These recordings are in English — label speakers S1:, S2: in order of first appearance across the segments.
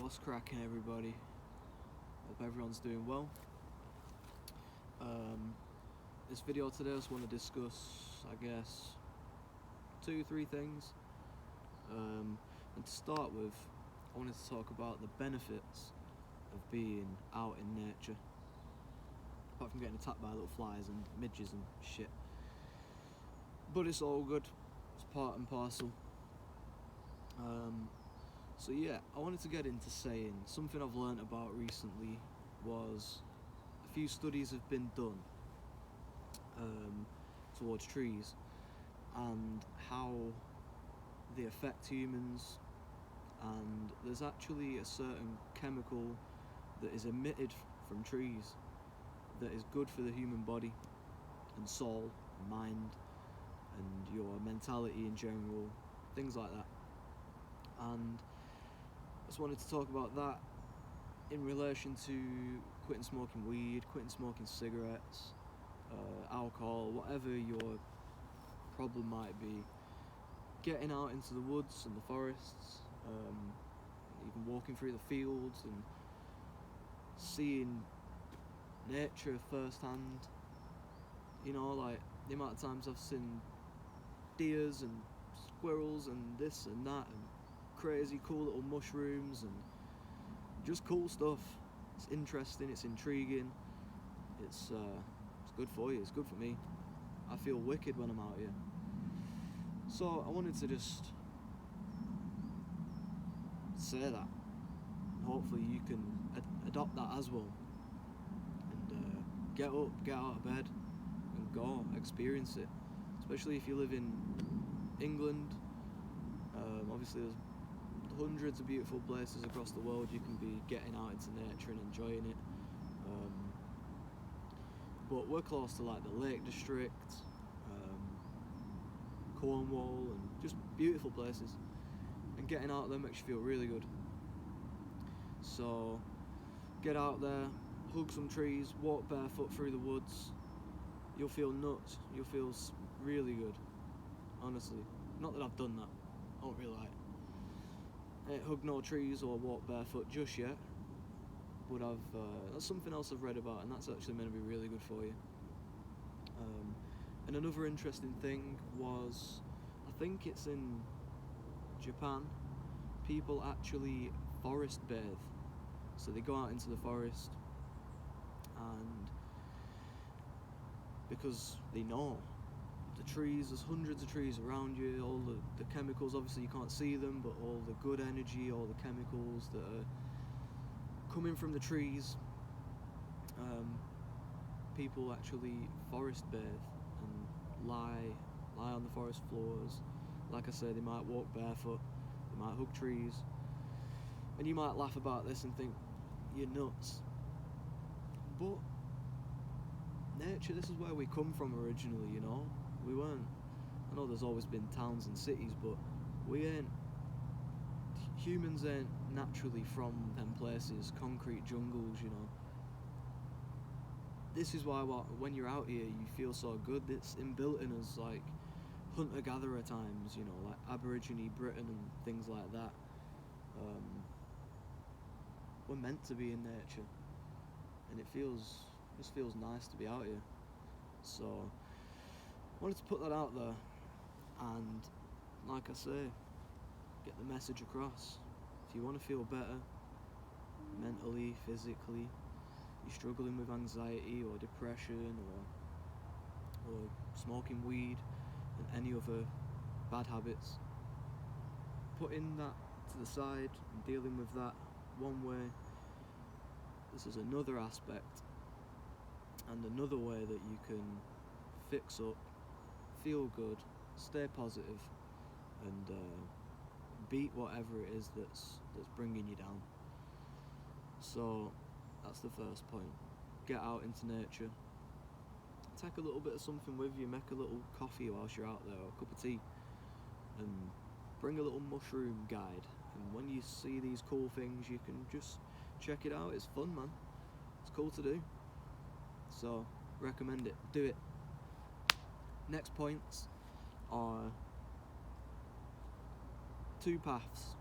S1: What's cracking, everybody? Hope everyone's doing well. This video today I just want to discuss, I guess, 2-3 things. And to start with, I wanted to talk about the benefits of being out in nature. Apart from getting attacked by little flies and midges and shit. But it's all good. It's part and parcel. So yeah, I wanted to get into saying something I've learnt about recently was a few studies have been done towards trees and how they affect humans, and there's actually a certain chemical that is emitted from trees that is good for the human body and soul and mind and your mentality in general, things like that. And I just wanted to talk about that in relation to quitting smoking weed, quitting smoking cigarettes, alcohol, whatever your problem might be. Getting out into the woods and the forests, even walking through the fields and seeing nature firsthand. You know, like the amount of times I've seen deers and squirrels and this and that and crazy cool little mushrooms and just cool stuff. It's interesting, it's intriguing, it's good for you, it's good for me. I feel wicked when I'm out here. So I wanted to just say that. Hopefully you can adopt that as well. And get up, get out of bed and go, experience it. Especially if you live in England. Obviously there's hundreds of beautiful places across the world you can be getting out into nature and enjoying it. But we're close to like the Lake District, Cornwall, and just beautiful places. And getting out there makes you feel really good. So get out there, hug some trees, walk barefoot through the woods. You'll feel nuts. You'll feel really good. Honestly, not that I've done that. I don't really like it. Ain't hugged no trees or walked barefoot just yet, but that's something else I've read about, and that's actually meant to be really good for you. And another interesting thing was, I think it's in Japan, people actually forest bathe. So they go out into the forest, and because they know the trees, there's hundreds of trees around you, all the chemicals, obviously you can't see them, but all the good energy, all the chemicals that are coming from the trees, people actually forest bathe and lie on the forest floors. Like I say, they might walk barefoot, they might hug trees, and you might laugh about this and think you're nuts, but nature, this is where we come from originally, you know. We weren't, I know there's always been towns and cities, but humans ain't naturally from them places, concrete jungles, you know. This is why when you're out here you feel so good. It's inbuilt in us, like hunter-gatherer times, you know, like Aborigine Britain and things like that. We're meant to be in nature, and it just feels nice to be out here. So I wanted to put that out there, and like I say, get the message across. If you want to feel better mentally, physically, you're struggling with anxiety or depression or smoking weed and any other bad habits, putting that to the side and dealing with that one way, this is another aspect and another way that you can fix up, feel good, stay positive, and beat whatever it is that's bringing you down. So that's the first point. Get out into nature. Take a little bit of something with you. Make a little coffee whilst you're out there, or a cup of tea, and bring a little mushroom guide. And when you see these cool things, you can just check it out. It's fun, man. It's cool to do. So recommend it. Do it. Next points are 2 paths.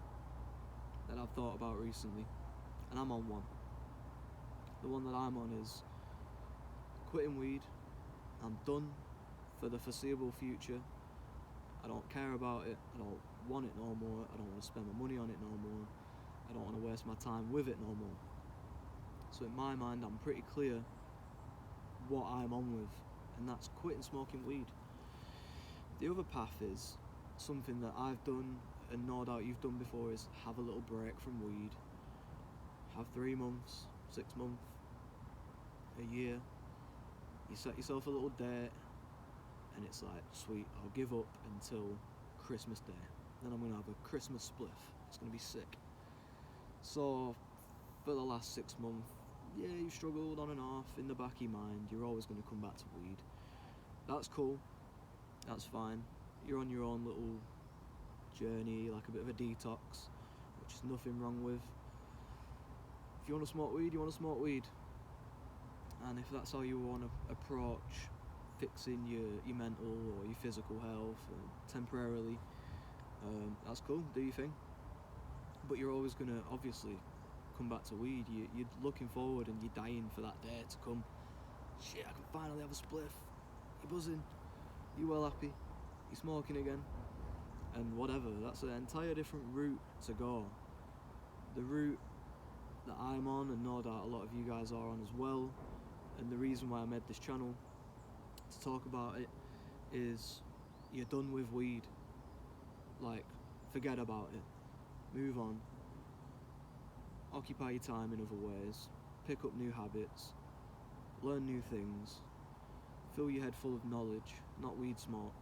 S1: that I've thought about recently, and I'm on one. The one that I'm on is quitting weed. I'm done for the foreseeable future. I don't care about it. I don't want it no more. I don't want to spend my money on it no more. I don't want to waste my time with it no more. So in my mind, I'm pretty clear what I'm on with, and that's quitting smoking weed. The other path is something that I've done, and no doubt you've done before, is have a little break from weed. Have 3 months, 6 months, a year. You set yourself a little date, and it's like, sweet, I'll give up until Christmas Day. Then I'm going to have a Christmas spliff. It's going to be sick. So, for the last 6 months, yeah, you struggled on and off. In the back of your mind, you're always going to come back to weed. That's cool. That's fine. You're on your own little journey, like a bit of a detox, which is nothing wrong with. If you want to smoke weed, you want to smoke weed. And if that's how you want to approach fixing your mental or your physical health temporarily, that's cool, do your thing. But you're always going to obviously come back to weed. You're looking forward and you're dying for that day to come. Shit, I can finally have a spliff. You're buzzing, you're well happy, you're smoking again, and whatever. That's an entire different route to go. The route that I'm on, and no doubt a lot of you guys are on as well, and the reason why I made this channel to talk about it is you're done with weed. Like, forget about it. Move on. Occupy your time in other ways. Pick up new habits. Learn new things. Fill your head full of knowledge, not weed smoke,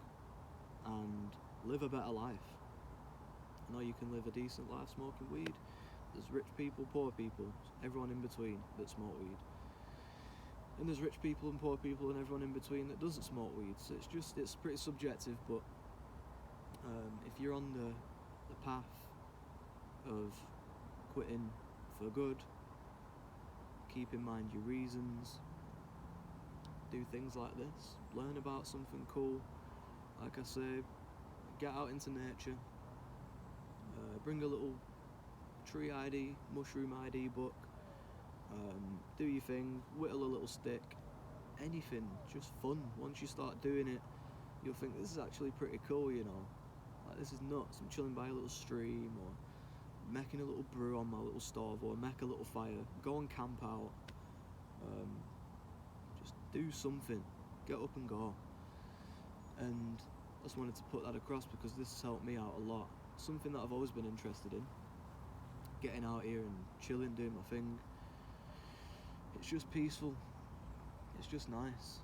S1: and live a better life. I know you can live a decent life smoking weed. There's rich people, poor people, everyone in between that smoke weed. And there's rich people and poor people and everyone in between that doesn't smoke weed. So it's pretty subjective, but if you're on the path of quitting for good, keep in mind your reasons, do things like this, learn about something cool, like I say, get out into nature, bring a little tree ID, mushroom ID book, do your thing, whittle a little stick, anything, just fun. Once you start doing it, you'll think this is actually pretty cool, you know, like this is nuts. I'm chilling by a little stream, or making a little brew on my little stove, or make a little fire, go and camp out, just do something, get up and go. And I just wanted to put that across because this has helped me out a lot. Something that I've always been interested in, getting out here and chilling, doing my thing. It's just peaceful, it's just nice,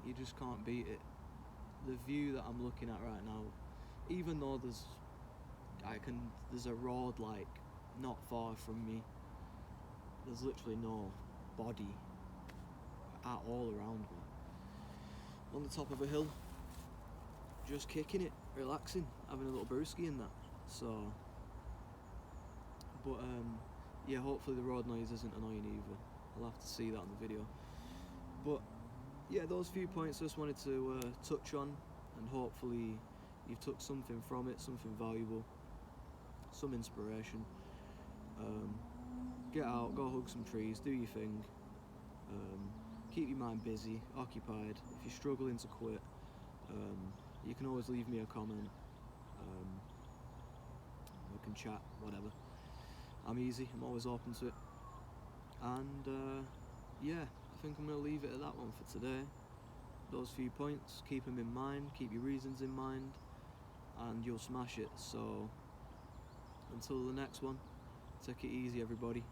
S1: you just can't beat it. The view that I'm looking at right now, even though there's a road like not far from me, there's literally no body at all around me. On the top of a hill, just kicking it, relaxing, having a little brewski and that. So, but yeah, hopefully the road noise isn't annoying either. I'll have to see that on the video. But yeah, those few points I just wanted to touch on, and hopefully you've took something from it, something valuable, some inspiration. Get out, go hug some trees, do your thing. Keep your mind busy, occupied. If you're struggling to quit, you can always leave me a comment. We can chat, whatever. I'm easy, I'm always open to it. And yeah, I think I'm going to leave it at that one for today. Those few points, keep them in mind, keep your reasons in mind, and you'll smash it. So until the next one, take it easy everybody.